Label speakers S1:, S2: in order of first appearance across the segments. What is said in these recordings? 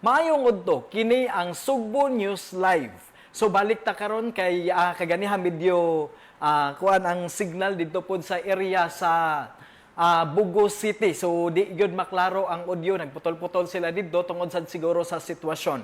S1: Maayong udto, kini ang Sugbo News Live. So balik ta karon kay kaganiha medyo kuan ang signal dito pod sa area sa Bugo City. So di gyud maklaro ang audio, nagputol-putol sila dito tungod sad siguro sa sitwasyon.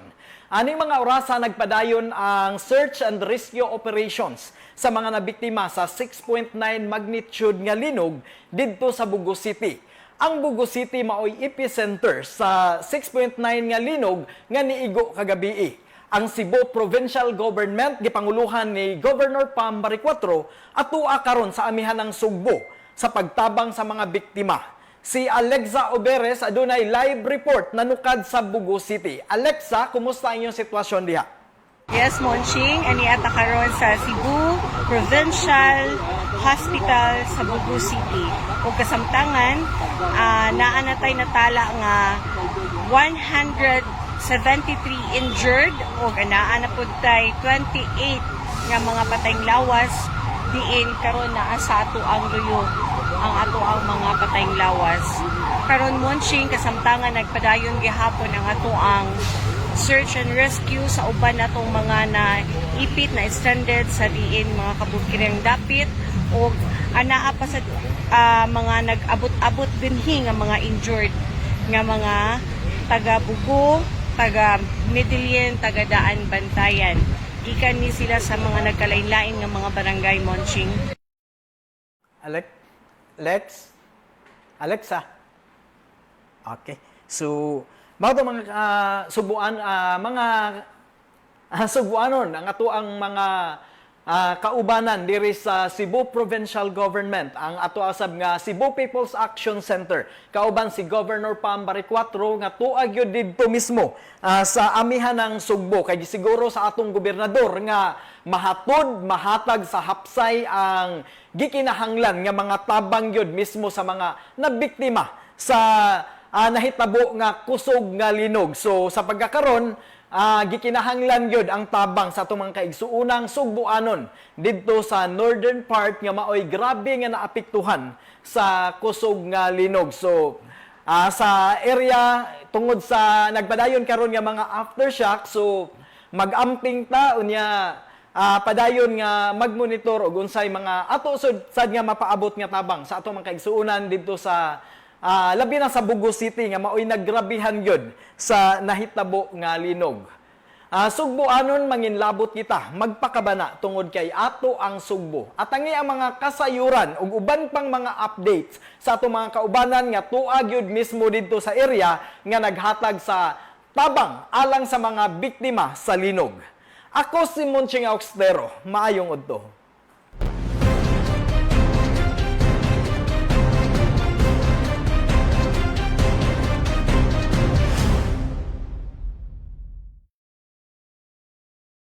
S1: Aning mga orasa nagpadayon ang search and rescue operations sa mga nabiktima sa 6.9 magnitude nga linog didto sa Bugo City. Ang Bugo City maoy epicenter sa 6.9 nga linog nga niigo kagabi. Ang Cebu Provincial Government gipanguluhan ni Governor Pam Bariccuatro atua karon sa amihan ng Sugbo sa pagtabang sa mga biktima. Si Alexa Oberes adunay live report nanukad sa Bugo City. Alexa, kumusta ang iyong sitwasyon diha?
S2: Yes, Monching, ani ata karon sa Cebu Provincial Hospital sa Bugo City. Ug kasamtangan, naanatay natala nga 173 injured ug naa na pud tay 28 nga mga patayng lawas diin karon naa sa ato ang luyo ang ato ang mga patayng lawas. Karon Monching, kasamtangan nagpadayon gihapon ang ato ang search and rescue sa uban natong mga naipit na extended sa diin mga kabukirang dapit o anaa pa sa mga nag-abot-abot dinhi nga mga injured nga mga taga Bugo, taga Medellin, taga Daan, Bantayan. Gikan ni sila sa mga nagkalain-lain nga mga barangay, Monching.
S1: Alexa. Okay. So mao mga Subuanon ang ato ang mga kaubanan diri sa Cebu Provincial Government, ang ato asab nga Cebu People's Action Center. Kauban si Governor Pam Bariccuatro nga tuag yun dito mismo sa amihan ng Sugbo. Kay siguro sa atong gobernador nga mahatag sa hapsay ang gikinahanglan nga mga tabang yun mismo sa mga nabiktima sa nahitabo nga kusog nga linog. So sa pagkakaron, gikinahanglan gyud ang tabang sa atong mga kaigsuunang Sugboanon didto sa northern part nga maoy grabe nga naapektuhan sa kusog nga linog. So sa area tungod sa nagpadayon karon nga mga aftershock, so mag-amping ta unya padayon nga magmonitor og unsay mga ato sad nga mapaabot nga tabang sa atong mga kaigsuunan didto sa labi na sa Bugo City nga maoy naggrabihan gyud sa nahitabo nga linog. Sugboanon manginlabot kita magpakabana tungod kay ato ang Sugbo. At ang mga kasayuran ug uban pang mga updates sa ato mga kaubanan nga tuag gyud mismo didto sa area nga naghatag sa tabang alang sa mga biktima sa linog. Ako si Monching Auxtero, maayong udto.